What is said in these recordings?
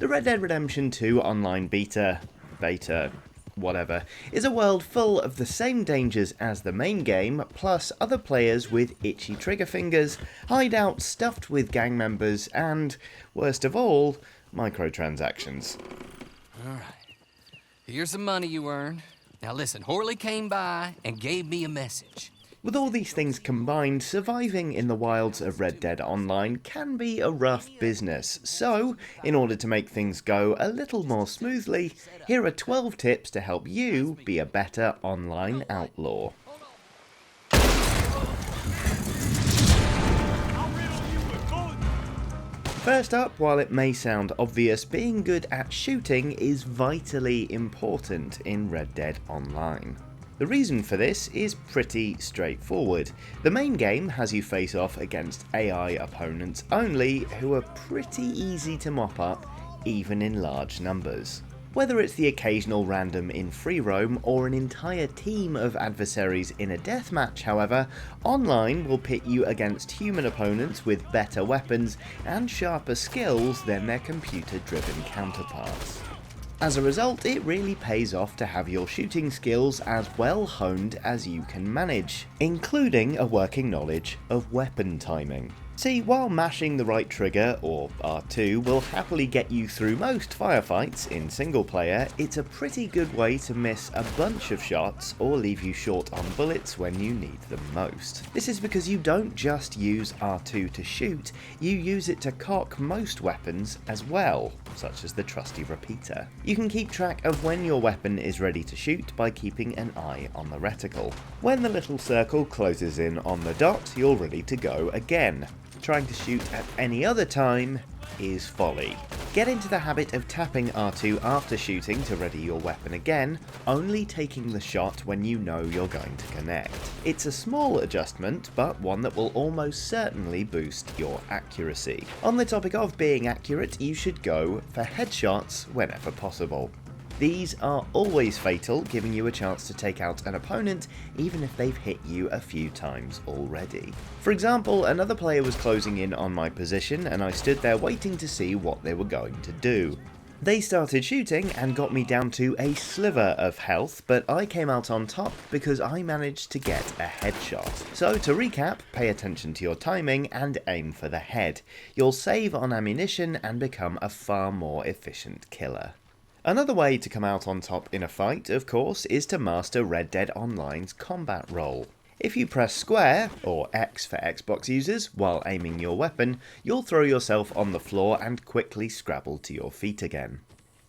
The Red Dead Redemption 2 online beta, whatever, is a world full of the same dangers as the main game, plus other players with itchy trigger fingers, hideouts stuffed with gang members, and, worst of all, microtransactions. Alright, here's the money you earned. Now listen, Horley came by and gave me a message. With all these things combined, surviving in the wilds of Red Dead Online can be a rough business. So, in order to make things go a little more smoothly, here are 12 tips to help you be a better online outlaw. First up, while it may sound obvious, being good at shooting is vitally important in Red Dead Online. The reason for this is pretty straightforward. The main game has you face off against AI opponents only, who are pretty easy to mop up, even in large numbers. Whether it's the occasional random in free roam or an entire team of adversaries in a deathmatch, however, online will pit you against human opponents with better weapons and sharper skills than their computer-driven counterparts. As a result, it really pays off to have your shooting skills as well honed as you can manage, including a working knowledge of weapon timing. See, while mashing the right trigger, or R2, will happily get you through most firefights in single player, it's a pretty good way to miss a bunch of shots or leave you short on bullets when you need them most. This is because you don't just use R2 to shoot, you use it to cock most weapons as well, such as the trusty repeater. You can keep track of when your weapon is ready to shoot by keeping an eye on the reticle. When the little circle closes in on the dot, you're ready to go again. Trying to shoot at any other time is folly. Get into the habit of tapping R2 after shooting to ready your weapon again, only taking the shot when you know you're going to connect. It's a small adjustment, but one that will almost certainly boost your accuracy. On the topic of being accurate, you should go for headshots whenever possible. These are always fatal, giving you a chance to take out an opponent even if they've hit you a few times already. For example, another player was closing in on my position and I stood there waiting to see what they were going to do. They started shooting and got me down to a sliver of health, but I came out on top because I managed to get a headshot. So to recap, pay attention to your timing and aim for the head. You'll save on ammunition and become a far more efficient killer. Another way to come out on top in a fight, of course, is to master Red Dead Online's combat roll. If you press square, or X for Xbox users, while aiming your weapon, you'll throw yourself on the floor and quickly scrabble to your feet again.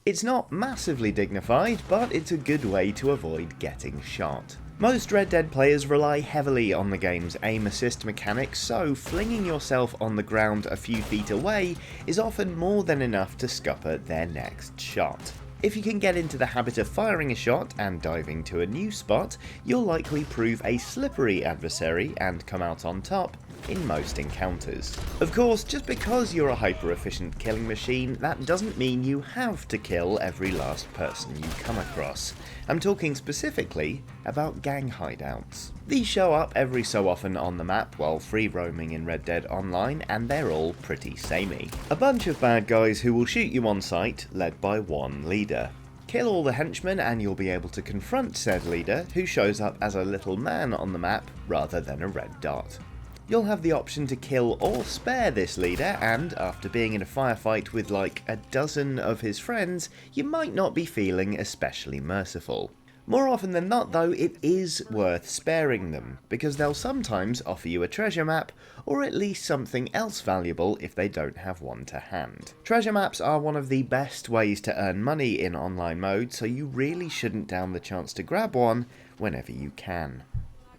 It's not massively dignified, but it's a good way to avoid getting shot. Most Red Dead players rely heavily on the game's aim assist mechanics, so flinging yourself on the ground a few feet away is often more than enough to scupper their next shot. If you can get into the habit of firing a shot and diving to a new spot, you'll likely prove a slippery adversary and come out on top in most encounters. Of course, just because you're a hyper-efficient killing machine, that doesn't mean you have to kill every last person you come across. I'm talking specifically about gang hideouts. These show up every so often on the map while free roaming in Red Dead Online, and they're all pretty samey. A bunch of bad guys who will shoot you on sight, led by one leader. Kill all the henchmen and you'll be able to confront said leader, who shows up as a little man on the map rather than a red dot. You'll have the option to kill or spare this leader, and after being in a firefight with like a dozen of his friends, you might not be feeling especially merciful. More often than not though, it is worth sparing them, because they'll sometimes offer you a treasure map, or at least something else valuable if they don't have one to hand. Treasure maps are one of the best ways to earn money in online mode, so you really shouldn't down the chance to grab one whenever you can.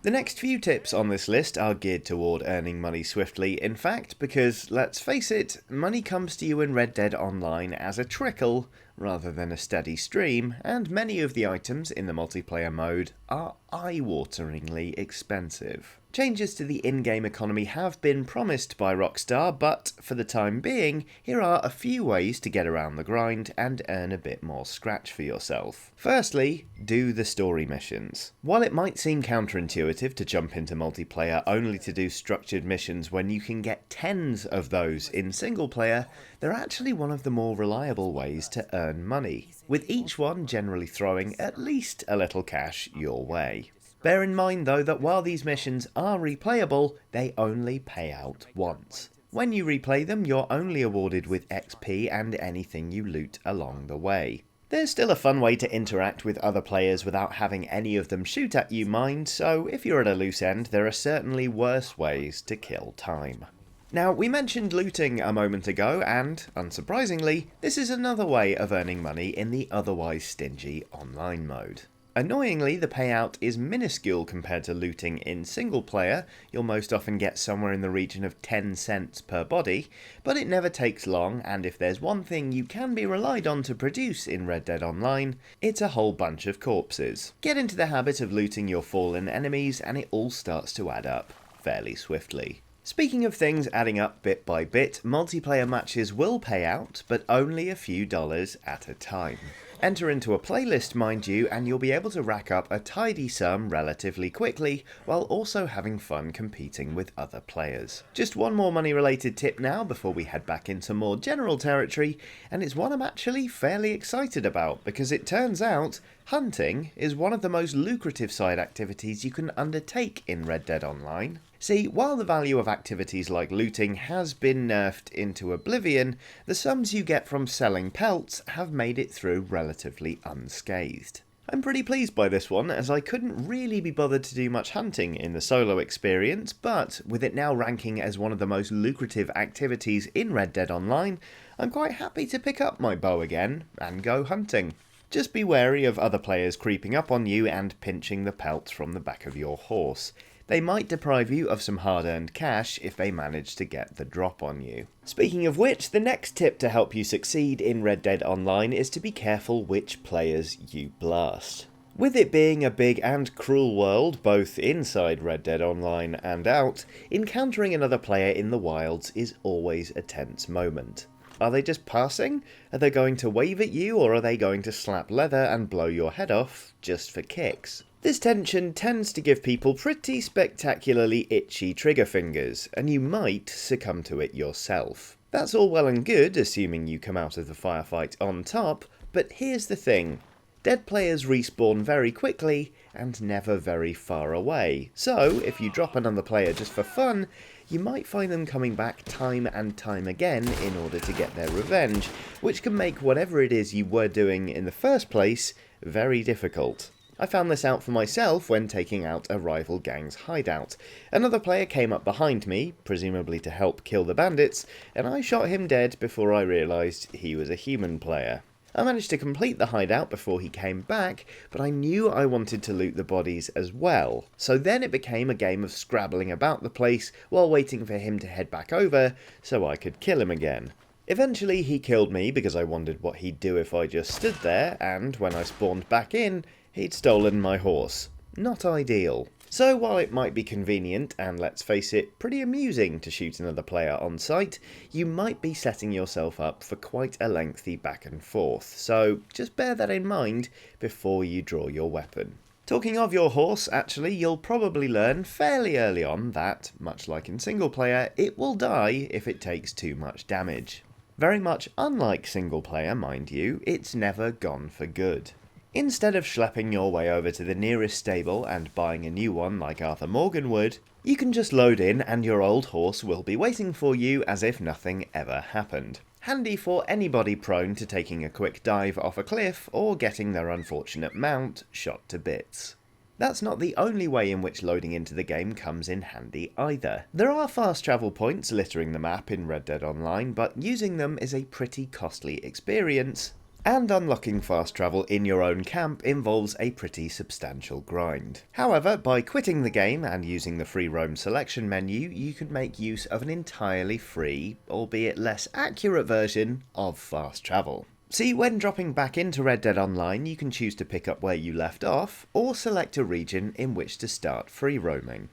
The next few tips on this list are geared toward earning money swiftly, in fact, because, let's face it, money comes to you in Red Dead Online as a trickle rather than a steady stream, and many of the items in the multiplayer mode are eye-wateringly expensive. Changes to the in-game economy have been promised by Rockstar, but for the time being, here are a few ways to get around the grind and earn a bit more scratch for yourself. Firstly, do the story missions. While it might seem counterintuitive to jump into multiplayer only to do structured missions when you can get tens of those in single player, they're actually one of the more reliable ways to earn money, with each one generally throwing at least a little cash your way. Bear in mind though that while these missions are replayable, they only pay out once. When you replay them, you're only awarded with XP and anything you loot along the way. There's still a fun way to interact with other players without having any of them shoot at you mind, so if you're at a loose end, there are certainly worse ways to kill time. Now, we mentioned looting a moment ago, and, unsurprisingly, this is another way of earning money in the otherwise stingy online mode. Annoyingly, the payout is minuscule compared to looting in single player. You'll most often get somewhere in the region of 10 cents per body, but it never takes long, and if there's one thing you can be relied on to produce in Red Dead Online, it's a whole bunch of corpses. Get into the habit of looting your fallen enemies and it all starts to add up fairly swiftly. Speaking of things adding up bit by bit, multiplayer matches will pay out, but only a few dollars at a time. Enter into a playlist, mind you, and you'll be able to rack up a tidy sum relatively quickly, while also having fun competing with other players. Just one more money-related tip now before we head back into more general territory, and it's one I'm actually fairly excited about, because it turns out hunting is one of the most lucrative side activities you can undertake in Red Dead Online. See, while the value of activities like looting has been nerfed into oblivion, the sums you get from selling pelts have made it through relatively unscathed. I'm pretty pleased by this one, as I couldn't really be bothered to do much hunting in the solo experience, but with it now ranking as one of the most lucrative activities in Red Dead Online, I'm quite happy to pick up my bow again and go hunting. Just be wary of other players creeping up on you and pinching the pelts from the back of your horse. They might deprive you of some hard-earned cash if they manage to get the drop on you. Speaking of which, the next tip to help you succeed in Red Dead Online is to be careful which players you blast. With it being a big and cruel world, both inside Red Dead Online and out, encountering another player in the wilds is always a tense moment. Are they just passing? Are they going to wave at you, or are they going to slap leather and blow your head off just for kicks? This tension tends to give people pretty spectacularly itchy trigger fingers, and you might succumb to it yourself. That's all well and good, assuming you come out of the firefight on top, but here's the thing. Dead players respawn very quickly, and never very far away, so if you drop another player just for fun, you might find them coming back time and time again in order to get their revenge, which can make whatever it is you were doing in the first place very difficult. I found this out for myself when taking out a rival gang's hideout. Another player came up behind me, presumably to help kill the bandits, and I shot him dead before I realised he was a human player. I managed to complete the hideout before he came back, but I knew I wanted to loot the bodies as well, so then it became a game of scrabbling about the place while waiting for him to head back over so I could kill him again. Eventually he killed me because I wondered what he'd do if I just stood there, and when I spawned back in, he'd stolen my horse. Not ideal. So while it might be convenient, and let's face it, pretty amusing to shoot another player on sight, you might be setting yourself up for quite a lengthy back and forth, so just bear that in mind before you draw your weapon. Talking of your horse, actually, you'll probably learn fairly early on that, much like in single player, it will die if it takes too much damage. Very much unlike single player, mind you, it's never gone for good. Instead of schlepping your way over to the nearest stable and buying a new one like Arthur Morgan would, you can just load in and your old horse will be waiting for you as if nothing ever happened. Handy for anybody prone to taking a quick dive off a cliff or getting their unfortunate mount shot to bits. That's not the only way in which loading into the game comes in handy either. There are fast travel points littering the map in Red Dead Online, but using them is a pretty costly experience, and unlocking fast travel in your own camp involves a pretty substantial grind. However, by quitting the game and using the free roam selection menu, you can make use of an entirely free, albeit less accurate version of fast travel. See, when dropping back into Red Dead Online, you can choose to pick up where you left off, or select a region in which to start free roaming.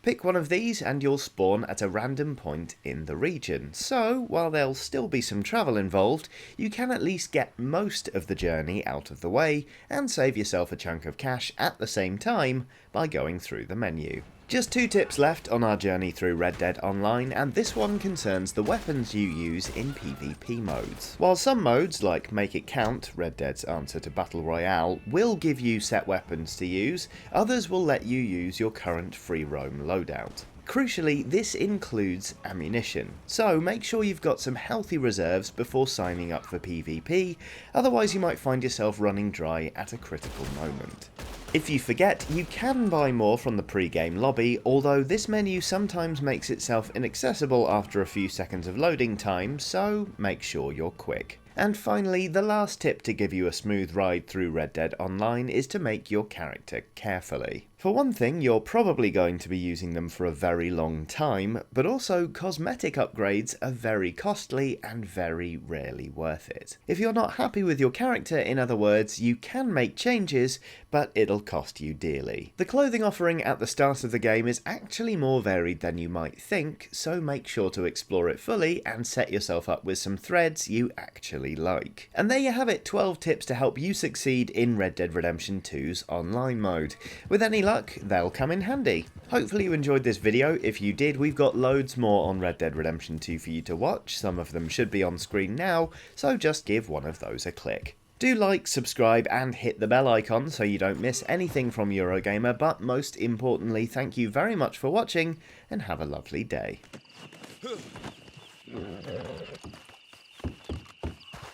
Pick one of these and you'll spawn at a random point in the region, so while there'll still be some travel involved, you can at least get most of the journey out of the way and save yourself a chunk of cash at the same time by going through the menu. Just 2 tips left on our journey through Red Dead Online, and this one concerns the weapons you use in PvP modes. While some modes, like Make It Count, Red Dead's answer to Battle Royale, will give you set weapons to use, others will let you use your current free roam loadout. Crucially, this includes ammunition, so make sure you've got some healthy reserves before signing up for PvP, otherwise you might find yourself running dry at a critical moment. If you forget, you can buy more from the pre-game lobby, although this menu sometimes makes itself inaccessible after a few seconds of loading time, so make sure you're quick. And finally, the last tip to give you a smooth ride through Red Dead Online is to make your character carefully. For one thing, you're probably going to be using them for a very long time, but also cosmetic upgrades are very costly and very rarely worth it. If you're not happy with your character, in other words, you can make changes, but it'll cost you dearly. The clothing offering at the start of the game is actually more varied than you might think, so make sure to explore it fully and set yourself up with some threads you actually like. And there you have it, 12 tips to help you succeed in Red Dead Redemption 2's online mode. With any luck, they'll come in handy. Hopefully you enjoyed this video. If you did, we've got loads more on Red Dead Redemption 2 for you to watch. Some of them should be on screen now, so just give one of those a click. Do like, subscribe and hit the bell icon so you don't miss anything from Eurogamer, but most importantly, thank you very much for watching and have a lovely day.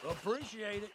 Appreciate it.